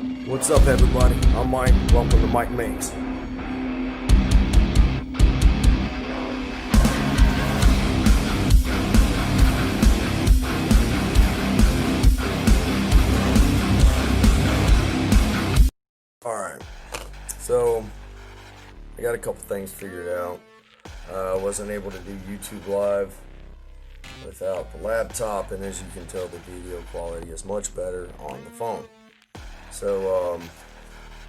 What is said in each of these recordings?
What's up, everybody? I'm Mike. Welcome to Mike Makes. Alright, so I got a couple things figured out. I wasn't able to do YouTube Live without the laptop, and as you can tell, the video quality is much better on the phone. So,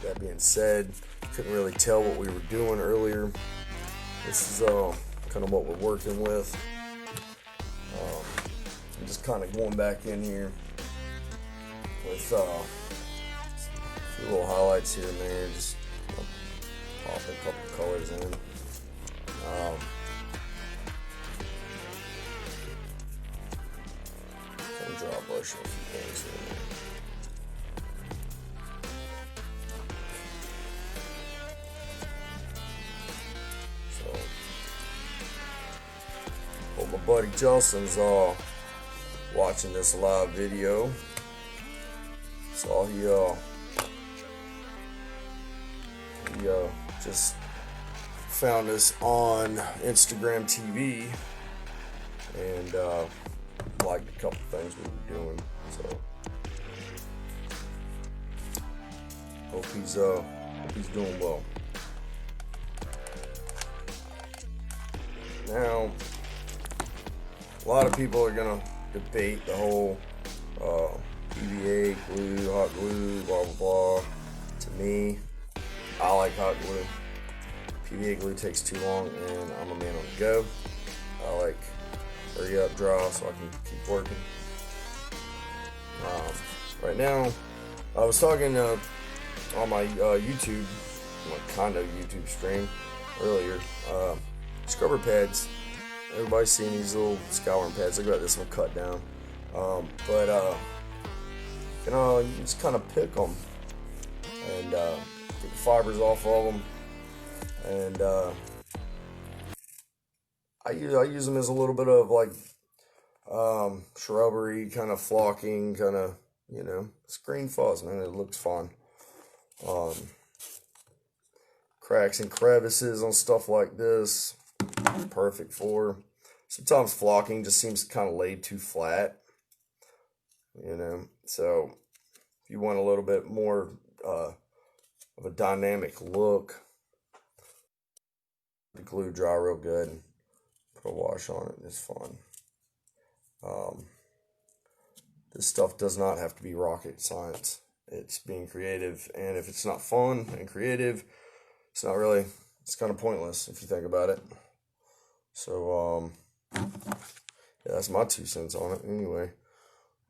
that being said, couldn't really tell what we were doing earlier. This is kind of what we're working with. I'm just kind of going back in here with a few little highlights here and there, just pop a couple colors in. Draw a brush on a few things here and there. Well, my buddy Justin's watching this live video. So he just found us on Instagram TV and liked a couple things we were doing. So hope he's doing well. Now, a lot of people are gonna debate the whole PVA, glue, hot glue, blah blah blah. To me, I like hot glue. PVA glue takes too long, and I'm a man on the go. I like hurry up, draw, so I can keep working. Right now, I was talking on my YouTube, my kind of YouTube stream earlier. Scrubber pads. Everybody's seen these little scouring pads. Look at this one cut down. But you know, you just kind of pick them and get the fibers off of them. And I use them as a little bit of like shrubbery, kind of flocking, kind of, you know, screen fuzz, man. It looks fun. Cracks and crevices on stuff like this, perfect for. Sometimes flocking just seems kind of laid too flat, you know. So if you want a little bit more of a dynamic look, the glue dry real good and put a wash on it. It's fun. This stuff does not have to be rocket science. It's being creative, and if it's not fun and creative, it's not really, it's kind of pointless if you think about it. So, yeah, that's my 2 cents on it anyway.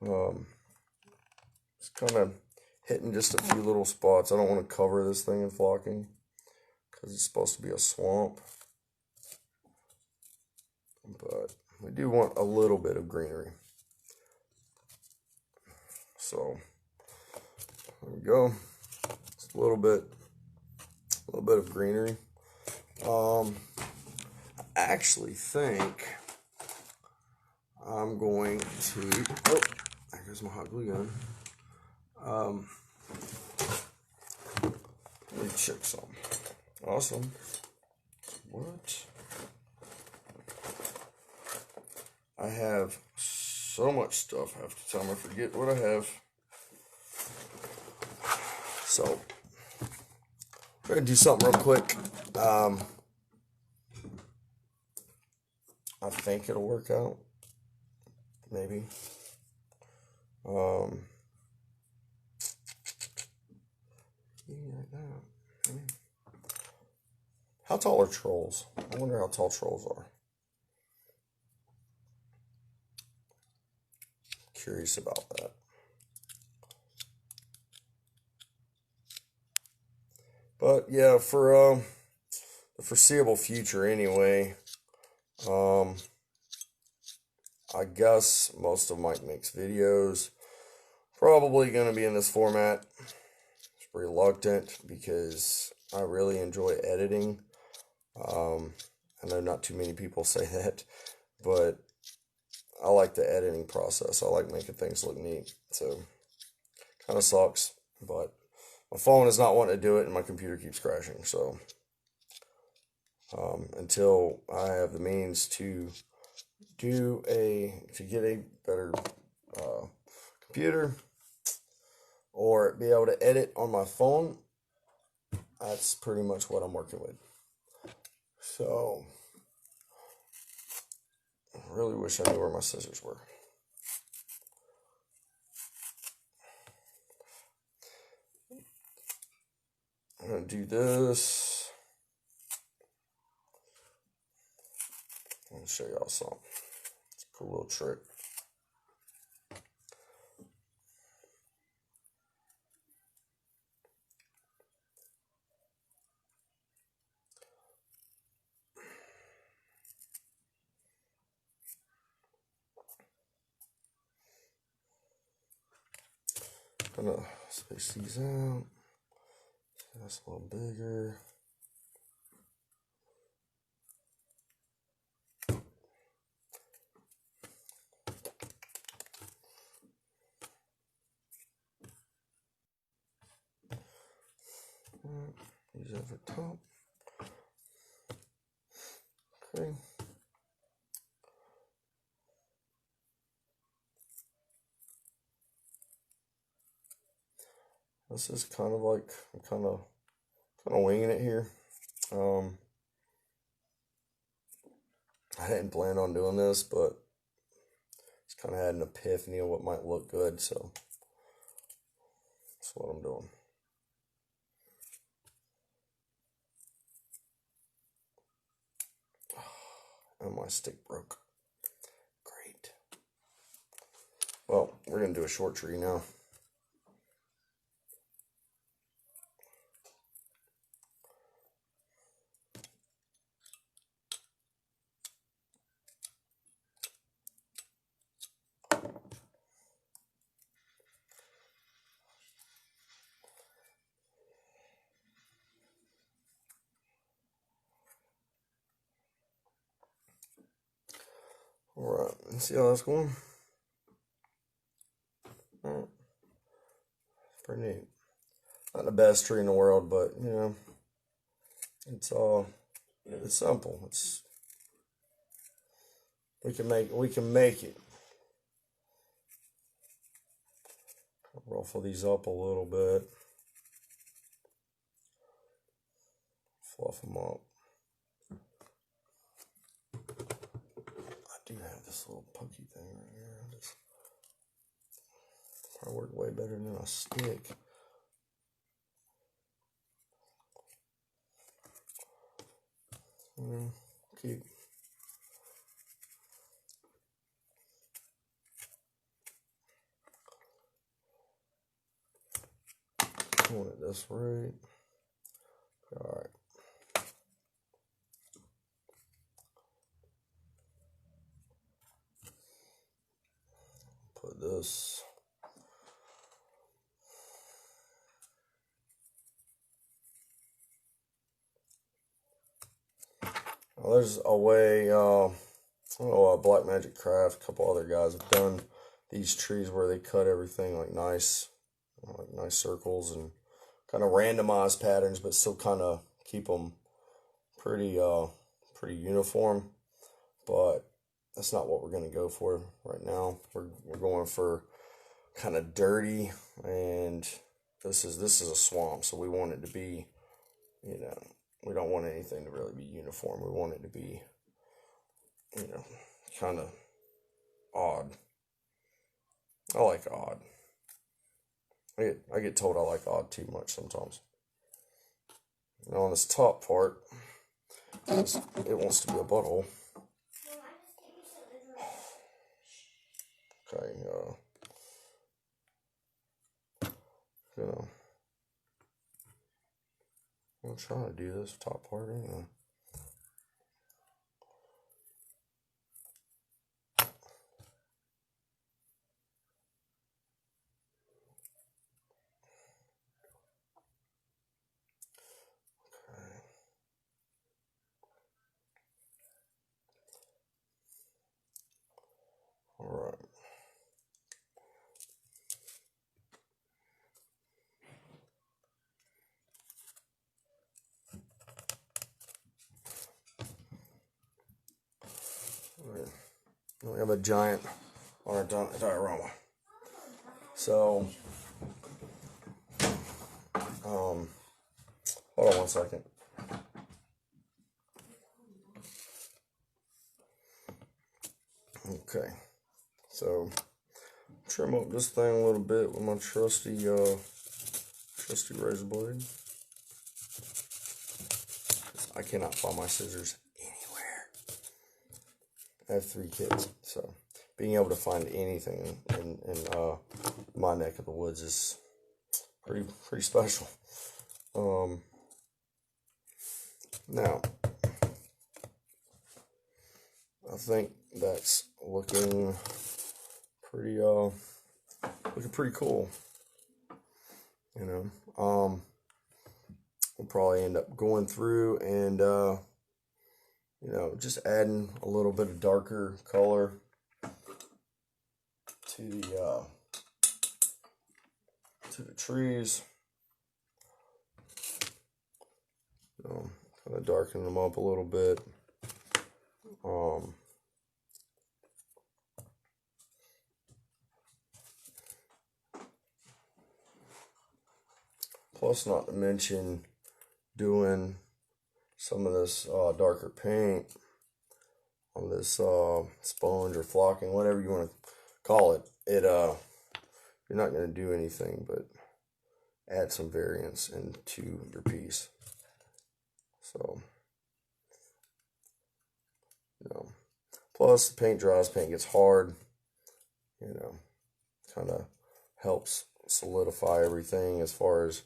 It's kind of hitting just a few little spots. I don't want to cover this thing in flocking because it's supposed to be a swamp. But we do want a little bit of greenery. So, there we go. Just a little bit of greenery. I actually think I'm going to, oh, there's my hot glue gun. Let me check some. Awesome. What? I have so much stuff half the time I forget what I have. So, we're going to do something real quick. I think it'll work out. Maybe. Like that. How tall are trolls? I wonder how tall trolls are. Curious about that. But yeah, for the foreseeable future anyway, I guess most of Mike Makes videos probably going to be in this format. It's reluctant because I really enjoy editing. I know not too many people say that, but I like the editing process. I like making things look neat. So, kind of sucks, but my phone is not wanting to do it, and my computer keeps crashing. So until I have the means to get a better computer or be able to edit on my phone, that's pretty much what I'm working with. So I really wish I knew where my scissors were. I'm going to do this. I'm going to show y'all something. It's a cool little trick. I'm going to space these out. That's a little bigger. Use that for top. Okay. This is kind of like, I'm kind of winging it here. I didn't plan on doing this, but just kind of had an epiphany of what might look good, so that's what I'm doing. And my stick broke. Great. Well, we're going to do a short tree now. Alright, let's see how that's going. Alright. Pretty neat. Not the best tree in the world, but you know, it's simple. We can make it. Ruffle these up a little bit. Fluff them up. I do have this little pokey thing right here. Probably work way better than a stick. Keep doing it this way. All right. Put this. Well, there's a way, Black Magic Craft, a couple other guys have done these trees where they cut everything like nice circles and kind of randomized patterns, but still kind of keep them pretty uniform. But that's not what we're going to go for right now. We're going for kind of dirty, and this is a swamp, so we want it to be, you know, we don't want anything to really be uniform. We want it to be, you know, kind of odd. I like odd. I get told I like odd too much sometimes. Now on this top part, it wants to be a butthole. Okay, you know, I'm trying to do this top part anyway. Alright. We have a giant on our diorama. So, hold on one second. Okay, so trim up this thing a little bit with my trusty razor blade. I cannot find my scissors anywhere. I have 3 kids, so being able to find anything in my neck of the woods is pretty special. Now, I think that's looking pretty cool. You know, we'll probably end up going through and you know, just adding a little bit of darker color to the trees. Kind of darken them up a little bit. Plus, not to mention doing some of this darker paint on this sponge or flocking, whatever you want to call it. You're not going to do anything but add some variance into your piece. So, you know, plus the paint dries, paint gets hard, you know, kind of helps solidify everything as far as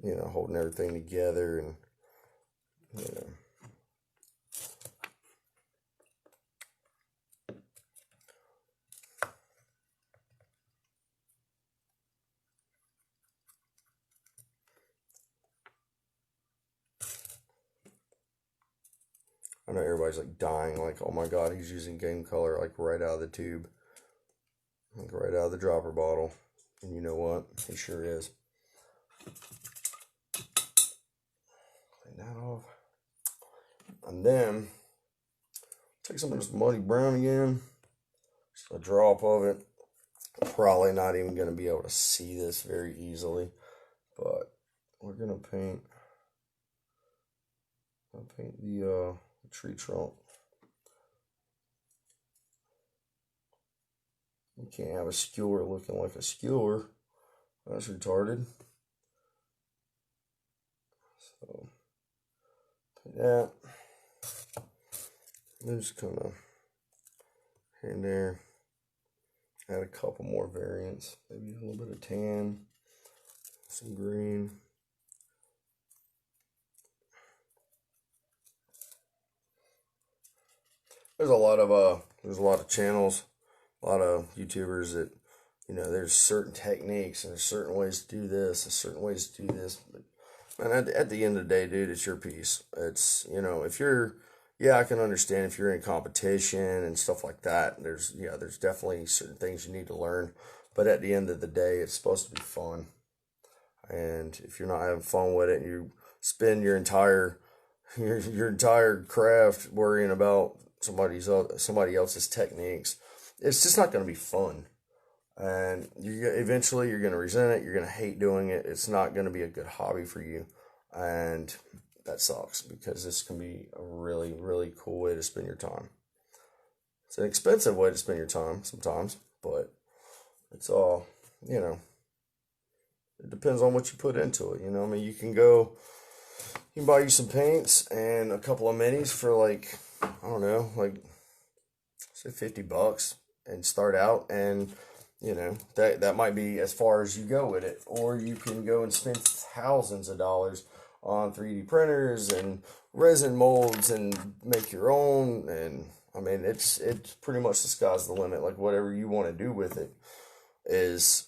you know, holding everything together, and you know, I know everybody's like dying, like, oh my god, he's using game color like right out of the tube, like right out of the dropper bottle. And you know what? He sure is. Clean that off. And then take some of this muddy brown again. Just a drop of it. Probably not even going to be able to see this very easily, but we're going to paint. I'll paint the tree trunk. You can't have a skewer looking like a skewer. That's retarded. So, paint that. Then just kind of here and there. Add a couple more variants. Maybe a little bit of tan, some green. There's a lot of channels, a lot of YouTubers that, you know, there's certain techniques and there's certain ways to do this, and certain ways to do this. But man, at the end of the day, dude, it's your piece. It's, you know, if you're, yeah, I can understand if you're in competition and stuff like that. There's definitely certain things you need to learn. But at the end of the day, it's supposed to be fun. And if you're not having fun with it, and you spend your entire craft worrying about somebody else's techniques, it's just not going to be fun. And eventually you're going to resent it. You're going to hate doing it. It's not going to be a good hobby for you. And that sucks, because this can be a really, really cool way to spend your time. It's an expensive way to spend your time sometimes, but it's all, you know, it depends on what you put into it. You know, I mean, you can buy you some paints and a couple of minis for like, I don't know, like say $50 and start out, and you know, that might be as far as you go with it. Or you can go and spend thousands of dollars on 3D printers and resin molds and make your own. And I mean, it's pretty much the sky's the limit. Like, whatever you want to do with it is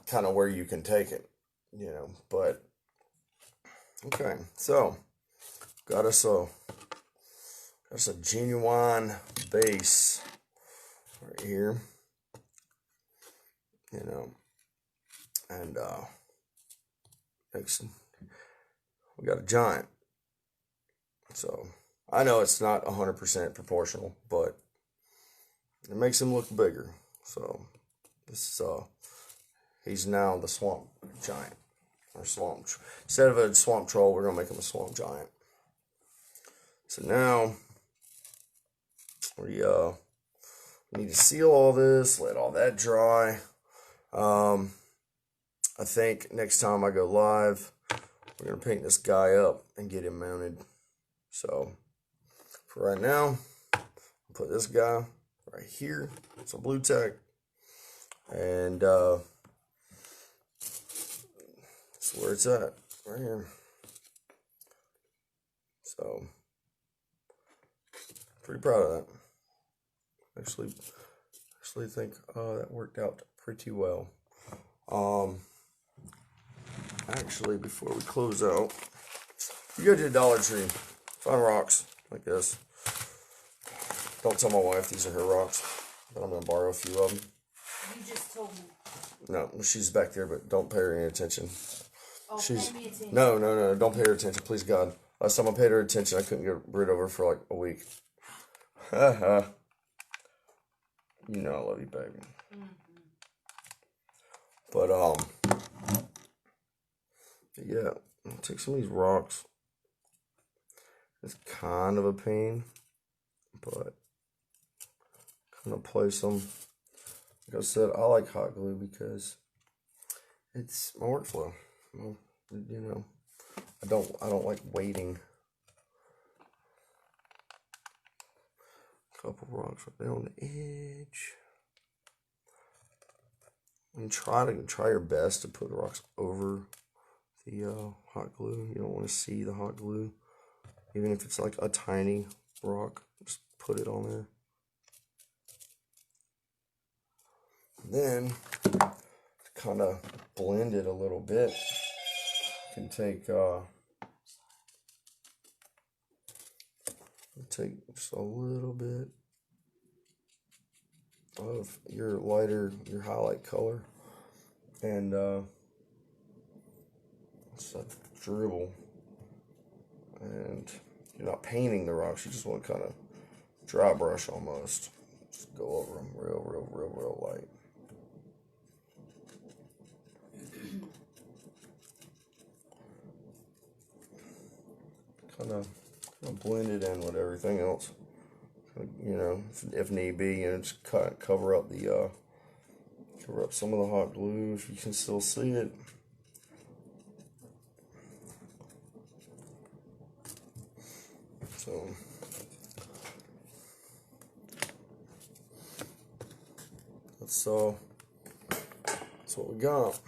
kind of where you can take it, you know. But okay, so got us a genuine base right here, you know. And next we got a giant. So I know it's not 100% proportional, but it makes him look bigger. So this he's now the swamp giant, or swamp. Instead of a swamp troll, we're gonna make him a swamp giant. So now we need to seal all this, let all that dry. I think next time I go live, we're gonna paint this guy up and get him mounted. So for right now, I'll put this guy right here. It's a blue tack, and that's where it's at, right here. So pretty proud of that. Actually think that worked out pretty well. Actually, before we close out, you go to the Dollar Tree, find rocks like this. Don't tell my wife these are her rocks, but I'm gonna borrow a few of them. You just told me. No, she's back there, but don't pay her any attention. Oh, pay me attention. No, don't pay her attention, please God. Last time I paid her attention, I couldn't get rid of her for like a week. Haha. You know I love you, baby. But yeah, I'll take some of these rocks. It's kind of a pain, but I'm gonna place them. Like I said, I like hot glue because it's my workflow. Well, you know, I don't like waiting. Couple rocks right there on the edge. And try your best to put the rocks over the hot glue. You don't want to see the hot glue, even if it's like a tiny rock. Just put it on there. And then to kind of blend it a little bit, you can take just a little bit of your highlight color, and it's a dribble, and you're not painting the rocks, you just want to kind of dry brush almost, just go over them real light. Kind of blend it in with everything else. You know, if need be, and just cover up some of the hot glue if you can still see it. So that's what we got.